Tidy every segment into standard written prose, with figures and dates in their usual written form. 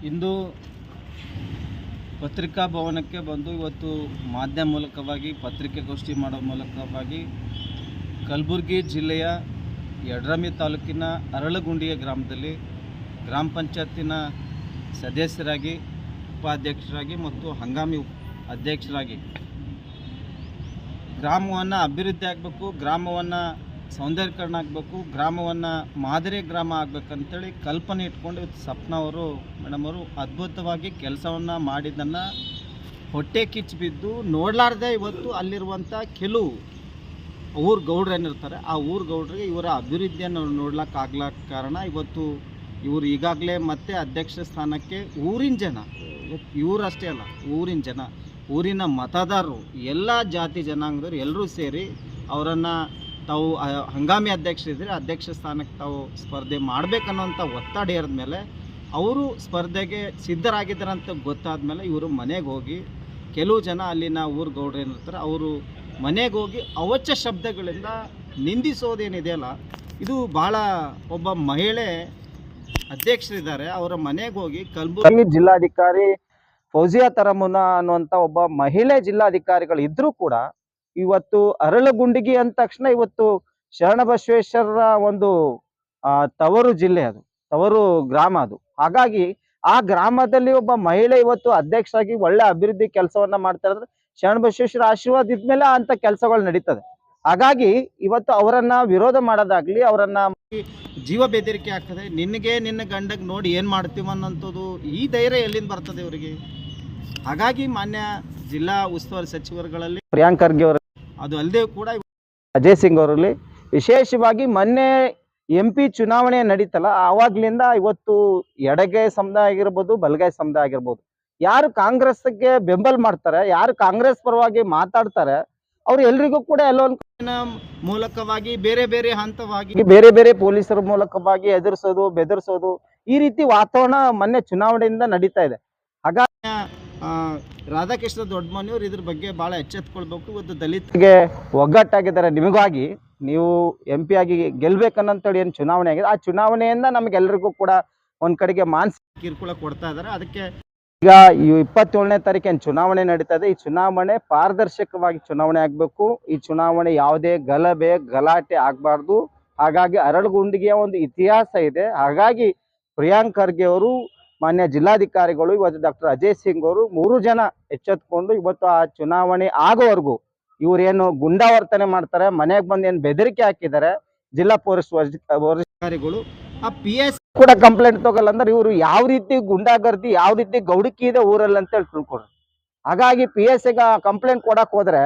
ಇಂದು ಪತ್ರಿಕಾ ಭವನಕ್ಕೆ ಬಂದು ಇವತ್ತು ಮಾಧ್ಯಮ ಮೂಲಕವಾಗಿ ಪತ್ರಿಕಾಗೋಷ್ಠಿ ಮಾಡೋ ಮೂಲಕವಾಗಿ ಕಲಬುರಗಿ ಜಿಲ್ಲೆಯ ಯಡ್ರಾಮಿ ತಾಲೂಕಿನ ಅರಳಗುಂಡಿಯ ಗ್ರಾಮದಲ್ಲಿ ಗ್ರಾಮ ಪಂಚಾಯತಿನ ಸದಸ್ಯರಾಗಿ ಉಪಾಧ್ಯಕ್ಷರಾಗಿ ಮತ್ತು ಹಂಗಾಮಿ ಅಧ್ಯಕ್ಷರಾಗಿ ಗ್ರಾಮವನ್ನು ಅಭಿವೃದ್ಧಿ ಆಗಬೇಕು, ಗ್ರಾಮವನ್ನು ಸೌಂದರ್ಯೀಕರಣ ಆಗಬೇಕು, ಗ್ರಾಮವನ್ನು ಮಾದರಿ ಗ್ರಾಮ ಆಗಬೇಕಂತೇಳಿ ಕಲ್ಪನೆ ಇಟ್ಕೊಂಡು ಇವತ್ತು ಸಪ್ನ ಅವರು ಮೇಡಮ್ ಅವರು ಅದ್ಭುತವಾಗಿ ಕೆಲಸವನ್ನು ಮಾಡಿದ್ದನ್ನು ಹೊಟ್ಟೆ ಕಿಚ್ಚು ಬಿದ್ದು ನೋಡಲಾರ್ದೆ ಇವತ್ತು ಅಲ್ಲಿರುವಂಥ ಕೆಲವು ಊರು ಗೌಡ್ರು ಏನಿರ್ತಾರೆ ಆ ಊರು ಗೌಡ್ರಿಗೆ ಇವರ ಅಭಿವೃದ್ಧಿಯನ್ನು ನೋಡ್ಲಿಕ್ಕಾಗ್ಲಕ್ಕ ಕಾರಣ ಇವತ್ತು ಇವರು ಈಗಾಗಲೇ ಮತ್ತೆ ಅಧ್ಯಕ್ಷ ಸ್ಥಾನಕ್ಕೆ ಊರಿನ ಜನ, ಇವರಷ್ಟೇ ಅಲ್ಲ ಊರಿನ ಜನ, ಊರಿನ ಮತದಾರರು, ಎಲ್ಲ ಜಾತಿ ಜನಾಂಗದವರು ಎಲ್ಲರೂ ಸೇರಿ ಅವರನ್ನು ತಾವು ಹಂಗಾಮಿ ಅಧ್ಯಕ್ಷರಿದ್ದರೆ ಅಧ್ಯಕ್ಷ ಸ್ಥಾನಕ್ಕೆ ತಾವು ಸ್ಪರ್ಧೆ ಮಾಡಬೇಕನ್ನೋಂಥ ಒತ್ತಡ ಏರಿದ ಮೇಲೆ ಅವರು ಸ್ಪರ್ಧೆಗೆ ಸಿದ್ಧರಾಗಿದ್ದಾರೆ ಅಂತ ಗೊತ್ತಾದ ಮೇಲೆ ಇವರು ಮನೆಗೆ ಹೋಗಿ ಕೆಲವು ಜನ ಅಲ್ಲಿನ ಊರು ಗೌಡ್ರು ಏನಿರ್ತಾರೆ ಅವರು ಮನೆಗೆ ಹೋಗಿ ಅವಾಚ್ಯ ಶಬ್ದಗಳಿಂದ ನಿಂದಿಸೋದೇನಿದೆಯಲ್ಲ, ಇದು ಭಾಳ ಒಬ್ಬ ಮಹಿಳೆ ಅಧ್ಯಕ್ಷರಿದ್ದಾರೆ ಅವರ ಮನೆಗೆ ಹೋಗಿ ಕಲಬುರಗಿ ಜಿಲ್ಲಾಧಿಕಾರಿ ಫೌಜಿಯಾ ತರಮುನಾ ಅನ್ನುವಂಥ ಒಬ್ಬ ಮಹಿಳೆ ಜಿಲ್ಲಾಧಿಕಾರಿಗಳು ಇದ್ರೂ ಕೂಡ ಇವತ್ತು ಅರಳಗುಂಡಿಗೆ ಅಂದ ತಕ್ಷಣ ಇವತ್ತು ಶರಣಬಸವೇಶ್ವರರ ಒಂದು ತವರು ಜಿಲ್ಲೆ, ಅದು ತವರು ಗ್ರಾಮ, ಅದು ಹಾಗಾಗಿ ಆ ಗ್ರಾಮದಲ್ಲಿ ಒಬ್ಬ ಮಹಿಳೆ ಇವತ್ತು ಅಧ್ಯಕ್ಷರಾಗಿ ಒಳ್ಳೆ ಅಭಿವೃದ್ಧಿ ಕೆಲಸವನ್ನ ಮಾಡ್ತಾ ಇದ್ರೆ ಶರಣಬಸವೇಶ್ವರ ಆಶೀರ್ವಾದ ಇದ್ಮೇಲೆ ಅಂತ ಕೆಲಸಗಳು ನಡೀತದೆ. ಹಾಗಾಗಿ ಇವತ್ತು ಅವರನ್ನ ವಿರೋಧ ಮಾಡೋದಾಗ್ಲಿ, ಅವರನ್ನ ಜೀವ ಬೆದರಿಕೆ ಆಗ್ತದೆ, ನಿನಗೆ ನಿನ್ನ ಗಂಡಗೆ ನೋಡಿ ಏನು ಮಾಡ್ತೀವಿ ಅನ್ನೋಂಥದ್ದು ಈ ಧೈರ್ಯ ಎಲ್ಲಿಂದ ಬರ್ತದೆ ಇವರಿಗೆ. ಹಾಗಾಗಿ ಮಾನ್ಯ ಜಿಲ್ಲಾ ಉಸ್ತುವಾರಿ ಸಚಿವರುಗಳಲ್ಲಿ ಪ್ರಿಯಾಂಕ್ ಖರ್ಗೆ ಅವರು, ಅದು ಅಲ್ಲದೆ ಕೂಡ ಅಜಯ್ ಸಿಂಗ್ ಅವರಲ್ಲಿ ವಿಶೇಷವಾಗಿ ಮೊನ್ನೆ MP ಚುನಾವಣೆ ನಡೀತಲ್ಲ ಆವಾಗ್ಲಿಂದ ಇವತ್ತು ಎಡಗೈ ಸಮುದಾಯ ಆಗಿರ್ಬೋದು, ಬಲಗೈ ಸಮುದಾಯ ಆಗಿರ್ಬೋದು, ಯಾರು ಕಾಂಗ್ರೆಸ್ಗೆ ಬೆಂಬಲ ಮಾಡ್ತಾರೆ, ಯಾರು ಕಾಂಗ್ರೆಸ್ ಪರವಾಗಿ ಮಾತಾಡ್ತಾರೆ, ಅವ್ರು ಎಲ್ರಿಗೂ ಕೂಡ ಎಲ್ಲೊಂದು ಮೂಲಕವಾಗಿ ಬೇರೆ ಬೇರೆ ಹಂತವಾಗಿ ಬೇರೆ ಬೇರೆ ಪೊಲೀಸರ ಮೂಲಕವಾಗಿ ಎದುರಿಸೋದು, ಬೆದರಿಸೋದು, ಈ ರೀತಿ ವಾತಾವರಣ ಮೊನ್ನೆ ಚುನಾವಣೆಯಿಂದ ನಡೀತಾ ಇದೆ. ಹಾಗಾಗಿ ರಾಧಾಕೃಷ್ಣ ದೊಡ್ಡಮನಿಯವರು ಇದ್ರ ಬಗ್ಗೆ ಭಾಳ ಎಚ್ಚೆತ್ಕೊಳ್ಬೇಕು. ಇವತ್ತು ದಲಿತರಿಗೆ ಒಗ್ಗಟ್ಟಾಗಿದ್ದಾರೆ, ನಿಮಗಾಗಿ ನೀವು MP ಆಗಿ ಗೆಲ್ಬೇಕನ್ನಂತೇಳಿ ಏನು ಚುನಾವಣೆ ಆಗಿದೆ, ಆ ಚುನಾವಣೆಯಿಂದ ನಮಗೆಲ್ಲರಿಗೂ ಕೂಡ ಒಂದ್ ಕಡೆಗೆ ಮಾನಸಿಕ ಕಿರುಕುಳ ಕೊಡ್ತಾ ಇದ್ದಾರೆ. ಅದಕ್ಕೆ ಈಗ 27ನೇ ತಾರೀಕು ಏನು ಚುನಾವಣೆ ನಡೀತಾ ಇದೆ, ಈ ಚುನಾವಣೆ ಪಾರದರ್ಶಕವಾಗಿ ಚುನಾವಣೆ ಆಗಬೇಕು. ಈ ಚುನಾವಣೆ ಯಾವುದೇ ಗಲಭೆ ಗಲಾಟೆ ಆಗಬಾರ್ದು. ಹಾಗಾಗಿ ಅರಳಗುಂಡಿಗೆಯ ಒಂದು ಇತಿಹಾಸ ಇದೆ. ಹಾಗಾಗಿ ಪ್ರಿಯಾಂಕ್ ಖರ್ಗೆ ಅವರು, ಮಾನ್ಯ ಜಿಲ್ಲಾಧಿಕಾರಿಗಳು, ಇವತ್ತು ಡಾಕ್ಟರ್ ಅಜಯ್ ಸಿಂಗ್ ಅವರು 3 ಜನ ಎಚ್ಚೆತ್ಕೊಂಡು ಇವತ್ತು ಆ ಚುನಾವಣೆ ಆಗೋವರೆಗೂ ಇವರೇನು ಗುಂಡಾವರ್ತನೆ ಮಾಡ್ತಾರೆ, ಮನೆಗೆ ಬಂದು ಏನು ಬೆದರಿಕೆ ಹಾಕಿದ್ದಾರೆ ಜಿಲ್ಲಾ ಪೊಲೀಸ್ ವರಿಷ್ಠಾಧಿಕಾರಿಗಳು, ಆ PS ಕೂಡ ಕಂಪ್ಲೇಂಟ್ ತಗೊಲ್ಲ ಅಂದ್ರೆ ಇವರು ಯಾವ ರೀತಿ ಗುಂಡಾಗರ್ದಿ, ಯಾವ ರೀತಿ ಗೌಡಿಕಿ ಇದೆ ಊರಲ್ಲಿ ಅಂತ ಹೇಳಿ ತಿಳ್ಕೊಡ್ರಿ. ಹಾಗಾಗಿ PSಗೆ ಕಂಪ್ಲೇಂಟ್ ಕೊಡಕ್ ಹೋದ್ರೆ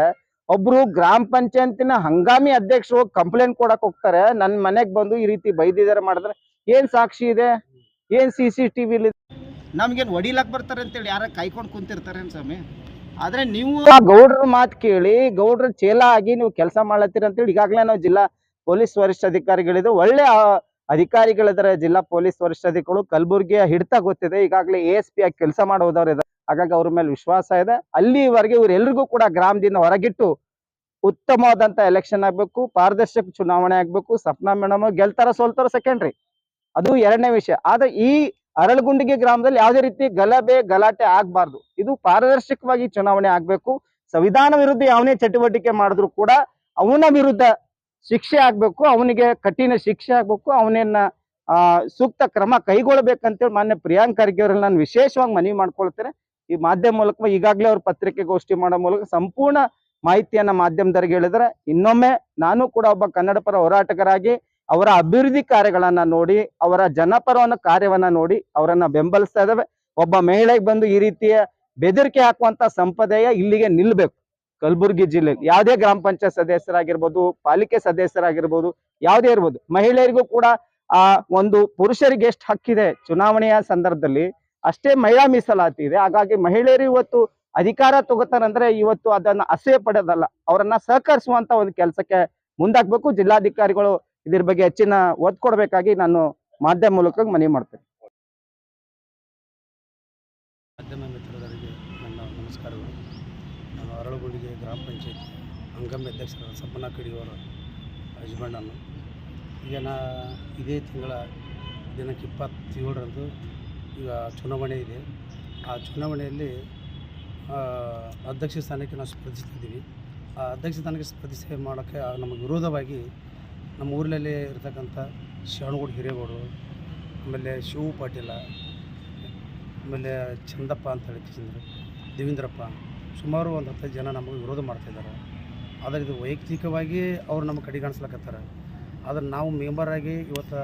ಒಬ್ರು ಗ್ರಾಮ ಪಂಚಾಯತಿನ ಹಂಗಾಮಿ ಅಧ್ಯಕ್ಷರು ಹೋಗಿ ಕಂಪ್ಲೇಂಟ್ ಕೊಡಕ್ ಹೋಗ್ತಾರೆ, ನನ್ನ ಮನೆಗೆ ಬಂದು ಈ ರೀತಿ ಬೈದಿದ್ದಾರೆ ಮಾಡಿದ್ರೆ ಏನ್ ಸಾಕ್ಷಿ ಇದೆ, ಏನ್ CCTV ನಮ್ಗೇನು ಹೊಡಿಲಕ್ ಬರ್ತಾರೆ ಅಂತೇಳಿ ಯಾರ ಕಾಯ್ಕೊಂಡು ಕುಂತಿರ್ತಾರೆ ಸ್ವಾಮಿ. ಆದ್ರೆ ನೀವು ಗೌಡ್ರ ಮಾತು ಕೇಳಿ ಗೌಡ್ರ ಚೇಲ ಆಗಿ ನೀವು ಕೆಲಸ ಮಾಡ್ಲತ್ತೀರ ಅಂತೇಳಿ ಈಗಾಗಲೇ ನಾವು ಜಿಲ್ಲಾ ಪೊಲೀಸ್ ವರಿಷ್ಠಾಧಿಕಾರಿಗಳಿದ್ದು ಒಳ್ಳೆ ಅಧಿಕಾರಿಗಳಿದ್ದಾರೆ. ಜಿಲ್ಲಾ ಪೊಲೀಸ್ ವರಿಷ್ಠಾಧಿಕಾರಿಗಳು ಕಲಬುರಗಿಯ ಹಿಡಿತ ಗೊತ್ತಿದೆ, ಈಗಾಗಲೇ ASP ಆಗಿ ಕೆಲಸ ಮಾಡೋದವ್ರು ಇದ್ದಾರೆ. ಹಾಗಾಗಿ ಅವ್ರ ಮೇಲೆ ವಿಶ್ವಾಸ ಇದೆ. ಅಲ್ಲಿವರೆಗೆ ಇವರೆಲ್ಲರಿಗೂ ಕೂಡ ಗ್ರಾಮದಿಂದ ಹೊರಗಿಟ್ಟು ಉತ್ತಮವಾದಂತ ಎಲೆಕ್ಷನ್ ಆಗ್ಬೇಕು, ಪಾರದರ್ಶಕ ಚುನಾವಣೆ ಆಗ್ಬೇಕು. ಸಪ್ನಾ ಮೇಡಮ್ ಗೆಲ್ತಾರ ಸೋಲ್ತಾರ ಸೆಕೆಂಡ್ರಿ, ಅದು 2ನೇ ವಿಷಯ. ಆದ್ರೆ ಈ ಅರಳಗುಂಡಿಗೆ ಗ್ರಾಮದಲ್ಲಿ ಯಾವುದೇ ರೀತಿ ಗಲಭೆ ಗಲಾಟೆ ಆಗ್ಬಾರ್ದು. ಇದು ಪಾರದರ್ಶಕವಾಗಿ ಚುನಾವಣೆ ಆಗ್ಬೇಕು. ಸಂವಿಧಾನ ವಿರುದ್ಧ ಯಾವನೇ ಚಟುವಟಿಕೆ ಮಾಡಿದ್ರು ಕೂಡ ಅವನ ವಿರುದ್ಧ ಶಿಕ್ಷೆ ಆಗ್ಬೇಕು, ಅವನಿಗೆ ಕಠಿಣ ಶಿಕ್ಷೆ ಆಗ್ಬೇಕು, ಅವನನ್ನ ಸೂಕ್ತ ಕ್ರಮ ಕೈಗೊಳ್ಬೇಕಂತೇಳಿ ಮಾನ್ಯ ಪ್ರಿಯಾಂಕ್ ಖರ್ಗೆ ಅವರಲ್ಲಿ ನಾನು ವಿಶೇಷವಾಗಿ ಮನವಿ ಮಾಡ್ಕೊಳ್ತೇನೆ. ಈ ಮಾಧ್ಯಮ ಮೂಲಕ ಈಗಾಗಲೇ ಅವ್ರ ಪತ್ರಿಕೆಗೋಷ್ಠಿ ಮಾಡೋ ಮೂಲಕ ಸಂಪೂರ್ಣ ಮಾಹಿತಿಯನ್ನ ಮಾಧ್ಯಮದವರಿಗೆ ಹೇಳಿದ್ರೆ, ಇನ್ನೊಮ್ಮೆ ನಾನು ಕೂಡ ಒಬ್ಬ ಕನ್ನಡ ಪರ ಹೋರಾಟಗಾರರಾಗಿ ಅವರ ಅಭಿವೃದ್ಧಿ ಕಾರ್ಯಗಳನ್ನ ನೋಡಿ, ಅವರ ಜನಪರವನ್ನ ಕಾರ್ಯವನ್ನ ನೋಡಿ ಅವರನ್ನ ಬೆಂಬಲಿಸ್ತಾ ಇದ್ದಾವೆ. ಒಬ್ಬ ಮಹಿಳೆಗೆ ಬಂದು ಈ ರೀತಿಯ ಬೆದರಿಕೆ ಹಾಕುವಂತ ಸಂಪ್ರದಾಯ ಇಲ್ಲಿಗೆ ನಿಲ್ಬೇಕು. ಕಲಬುರಗಿ ಜಿಲ್ಲೆ ಯಾವುದೇ ಗ್ರಾಮ ಪಂಚಾಯತ್ ಸದಸ್ಯರಾಗಿರ್ಬೋದು, ಪಾಲಿಕೆ ಸದಸ್ಯರಾಗಿರ್ಬೋದು, ಯಾವುದೇ ಇರ್ಬೋದು, ಮಹಿಳೆಯರಿಗೂ ಕೂಡ ಒಂದು ಪುರುಷರಿಗೆ ಎಷ್ಟು ಹಕ್ಕಿದೆ ಚುನಾವಣೆಯ ಸಂದರ್ಭದಲ್ಲಿ ಅಷ್ಟೇ ಮಹಿಳಾ ಮೀಸಲಾತಿ ಇದೆ. ಹಾಗಾಗಿ ಮಹಿಳೆಯರು ಇವತ್ತು ಅಧಿಕಾರ ತಗೋತಾರಂದ್ರೆ ಇವತ್ತು ಅದನ್ನ ಅಸಹ್ಯ ಪಡೋದಲ್ಲ, ಅವರನ್ನ ಸಹಕರಿಸುವಂತ ಒಂದು ಕೆಲಸಕ್ಕೆ ಮುಂದಾಗ್ಬೇಕು. ಜಿಲ್ಲಾಧಿಕಾರಿಗಳು ಇದ್ರ ಬಗ್ಗೆ ಹೆಚ್ಚಿನ ಒತ್ತು ಕೊಡಬೇಕಾಗಿ ನಾನು ಮಾಧ್ಯಮ ಮೂಲಕ ಮನವಿ ಮಾಡ್ತೇನೆ. ಮಾಧ್ಯಮ ಮಿತ್ರರಿಗೆ ನನ್ನ ನಮಸ್ಕಾರಗಳು. ನಾನು ಅರಳಗುಂಡಿಗೆ ಗ್ರಾಮ ಪಂಚಾಯತ್ ಹಂಗಾಮಿ ಅಧ್ಯಕ್ಷರಾದ ಸಪ್ನಾ ಕಡಿಯವರ ಯಜಮಾನನು. ಈಗ ಇದೇ ತಿಂಗಳ ದಿನಾಂಕ 27ರಂದು ಈಗ ಚುನಾವಣೆ ಇದೆ. ಆ ಚುನಾವಣೆಯಲ್ಲಿ ಅಧ್ಯಕ್ಷ ಸ್ಥಾನಕ್ಕೆ ನಾವು ಸ್ಪರ್ಧಿಸ್ತಿದ್ದೀವಿ. ಆ ಅಧ್ಯಕ್ಷ ಸ್ಥಾನಕ್ಕೆ ಸ್ಪರ್ಧೆ ಮಾಡೋಕ್ಕೆ ನಮಗೆ ವಿರೋಧವಾಗಿ ನಮ್ಮ ಊರಿನಲ್ಲಿ ಇರ್ತಕ್ಕಂಥ ಶರಣಗೌಡ ಹಿರೇಗೌಡರು, ಆಮೇಲೆ ಶಿವು ಪಾಟೀಲ, ಆಮೇಲೆ ಚಂದಪ್ಪ ಅಂತ ಹೇಳಿ ದೇವೇಂದ್ರಪ್ಪ, ಸುಮಾರು ಒಂದು 10 ಜನ ನಮಗೆ ವಿರೋಧ ಮಾಡ್ತಾಯಿದ್ದಾರೆ. ಆದರೆ ಇದು ವೈಯಕ್ತಿಕವಾಗಿ ಅವ್ರು ನಮಗೆ ಕಡೆಗಣಿಸ್ಲಕತ್ತಾರೆ. ಆದರೆ ನಾವು ಮೆಂಬರಾಗಿ ಇವತ್ತು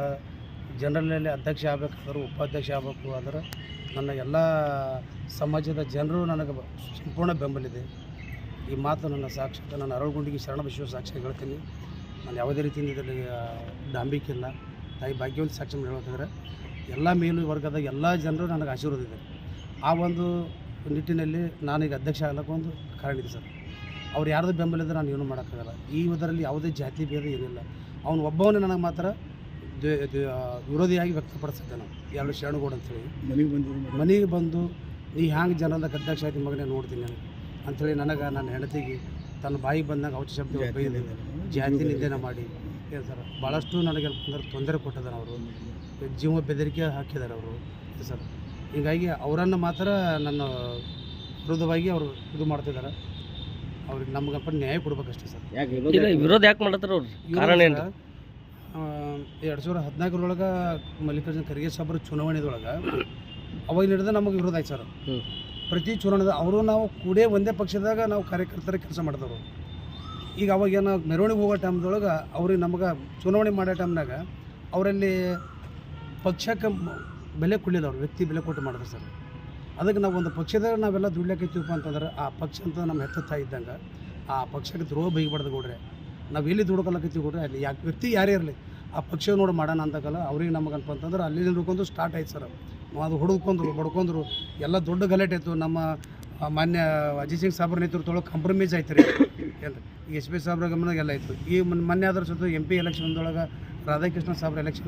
ಜನರಲ್ನಲ್ಲಿ ಅಧ್ಯಕ್ಷ ಆಗಬೇಕಾದ್ರೆ ಉಪಾಧ್ಯಕ್ಷ ಆಗಬೇಕು ಆದರೆ ನನ್ನ ಎಲ್ಲ ಸಮಾಜದ ಜನರು ನನಗೆ ಸಂಪೂರ್ಣ ಬೆಂಬಲಿದೆ. ಈ ಮಾತು ನನ್ನ ಸಾಕ್ಷಾತ್ ನನ್ನ ಅರಳಗುಂಡಿಗೆ ಶರಣ ಬಸವ ಸಾಕ್ಷಿ ಹೇಳ್ತೀನಿ. ನಾನು ಯಾವುದೇ ರೀತಿಯಿಂದ ಇದರಲ್ಲಿ ಡಾಂಬಿಕೆ ಇಲ್ಲ. ತಾಯಿ ಭಾಗ್ಯವಂತ ಸಾಕ್ಷಿ ಹೇಳ್ತಿದ್ದಾರೆ. ಎಲ್ಲ ಮೇಲು ವರ್ಗದ ಎಲ್ಲ ಜನರು ನನಗೆ ಆಶೀರ್ವಾದ ಇದೆ. ಆ ಒಂದು ನಿಟ್ಟಿನಲ್ಲಿ ನಾನೀಗ ಅಧ್ಯಕ್ಷ ಆಗಲಿಕ್ಕೆ ಒಂದು ಕಾರಣ ಇದೆ ಸರ್. ಅವ್ರು ಯಾರ್ದು ಬೆಂಬಲಿದ್ರೆ ನಾನು ಏನೂ ಮಾಡೋಕ್ಕಾಗಲ್ಲ. ಈ ಇದರಲ್ಲಿ ಯಾವುದೇ ಜಾತಿ ಭೇದ ಏನಿಲ್ಲ. ಅವನು ಒಬ್ಬವನ್ನೇ ನನಗೆ ಮಾತ್ರ ವಿರೋಧಿಯಾಗಿ ವ್ಯಕ್ತಪಡಿಸಿದ್ದೆ. ನಾವು ಎರಡು ಶರಣಗೌಡ ಅಂತೇಳಿ ಮನೆಗೆ ಬಂದು ನೀ ಹ್ಯಾಂಗೆ ಜನರದ ಅಧ್ಯಕ್ಷ ಆಯ್ತು ಮಗನೇ ನೋಡ್ತೀನಿ ನನಗೆ ಅಂಥೇಳಿ ನನಗೆ ನನ್ನ ಹೆಂಡತಿಗೆ ತನ್ನ ಬಾಯಿಗೆ ಬಂದಾಗ ಔಷಧ ಶಬ್ದ ಬೈದಿದೆ, ಜಾತಿ ನಿಂದನೆ ಮಾಡಿ ಸರ್ ಭಾಳಷ್ಟು ನನಗೆ ತೊಂದರೆ ಕೊಟ್ಟಿದ್ದಾರೆ. ಅವರು ಜೀವ ಬೆದರಿಕೆ ಹಾಕಿದ್ದಾರೆ ಅವರು ಸರ್. ಹೀಗಾಗಿ ಅವರನ್ನು ಮಾತ್ರ ನನ್ನ ವಿರೋಧವಾಗಿ ಅವರು ಇದು ಮಾಡ್ತಿದ್ದಾರೆ. ಅವ್ರಿಗೆ ನಮಗಪ್ಪ ನ್ಯಾಯ ಕೊಡ್ಬೇಕಷ್ಟೇ ಸರ್. ವಿರೋಧ ಯಾಕೆ ಮಾಡ್ತಾರೆ ಅವ್ರು? ಕಾರಣ ಏನು? 2014 ಮಲ್ಲಿಕಾರ್ಜುನ ಖರ್ಗೆ ಸಾಬ್ರ ಚುನಾವಣೆದೊಳಗೆ ಅವಾಗ ಹಿಡಿದು ನಮಗೆ ವಿರೋಧ ಆಯ್ತು ಸರ್. ಪ್ರತಿ ಚುನಾವಣೆದ ಅವರು ನಾವು ಕೂಡೇ ಒಂದೇ ಪಕ್ಷದಾಗ ನಾವು ಕಾರ್ಯಕರ್ತರ ಕೆಲಸ ಮಾಡಿದವರು. ಈಗ ಅವಾಗೇನು ಮೆರವಣಿಗೆ ಹೋಗೋ ಟೈಮ್ದೊಳಗೆ ಅವ್ರಿಗೆ ನಮಗೆ ಚುನಾವಣೆ ಮಾಡೋ ಟೈಮ್ನಾಗ ಅವರಲ್ಲಿ ಪಕ್ಷಕ್ಕೆ ಬೆಲೆ ಕೊಡಲಿಲ್ಲ. ಅವ್ರು ವ್ಯಕ್ತಿ ಬೆಲೆ ಕೊಟ್ಟು ಮಾಡಿದ್ರು ಸರ್. ಅದಕ್ಕೆ ನಾವು ಒಂದು ಪಕ್ಷದಾಗ ನಾವೆಲ್ಲ ದುಡ್ಲಿಕ್ಕೈತೀವಪ್ಪ ಅಂತಂದ್ರೆ ಆ ಪಕ್ಷ ಅಂತ ನಮ್ಮ ಹೆತ್ತ ತಾಯಿ ಇದ್ದಂಗೆ ಆ ಪಕ್ಷಕ್ಕೆ ದ್ರೋಹ ಬೈಬಾರ್ದು ಗೌಡ್ರೆ. ನಾವು ಎಲ್ಲಿ ದುಡ್ಕೊಳಕತ್ತೀವಿ ಗೌಡ್ರೆ, ಅಲ್ಲಿ ಯಾಕೆ ವ್ಯಕ್ತಿ ಯಾರೇ ಇರಲಿ ಆ ಪಕ್ಷ ನೋಡಿ ಮಾಡೋಣ ಅಂತಕಲ್ಲ. ಅವ್ರಿಗೆ ನಮಗಂತ ಅಂತಂದ್ರೆ ಅಲ್ಲಿ ಹಿಡ್ಕೊಂಡು ಸ್ಟಾರ್ಟ್ ಆಯ್ತು ಸರ್. ಅದು ಹೊಡೆದ್ಕೊಂಡ್ರು ಬಡ್ಕೊಂಡ್ರು ಎಲ್ಲ ದೊಡ್ಡ ಗಲಾಟೆ ಆಯಿತು. ನಮ್ಮ ಮಾನ್ಯ ಅಜಿತ್ ಸಿಂಗ್ ಸಾಬ್ರ ನೇತೃತ್ವದೊಳಗೆ ಕಾಂಪ್ರಮೈಸ್ ಆಯ್ತು ರೀ. ಏನು ಈಗ SP ಸಾಬ್ರ ಗಮನ ಎಲ್ಲ ಆಯಿತು. ಈ ಮೊನ್ನೆ ಆದ್ರ ಸುತ್ತ MP ಎಲೆಕ್ಷನ್ದೊಳಗೆ ರಾಧಾಕೃಷ್ಣ ಸಾಬ್ರ ಎಲೆಕ್ಷನ್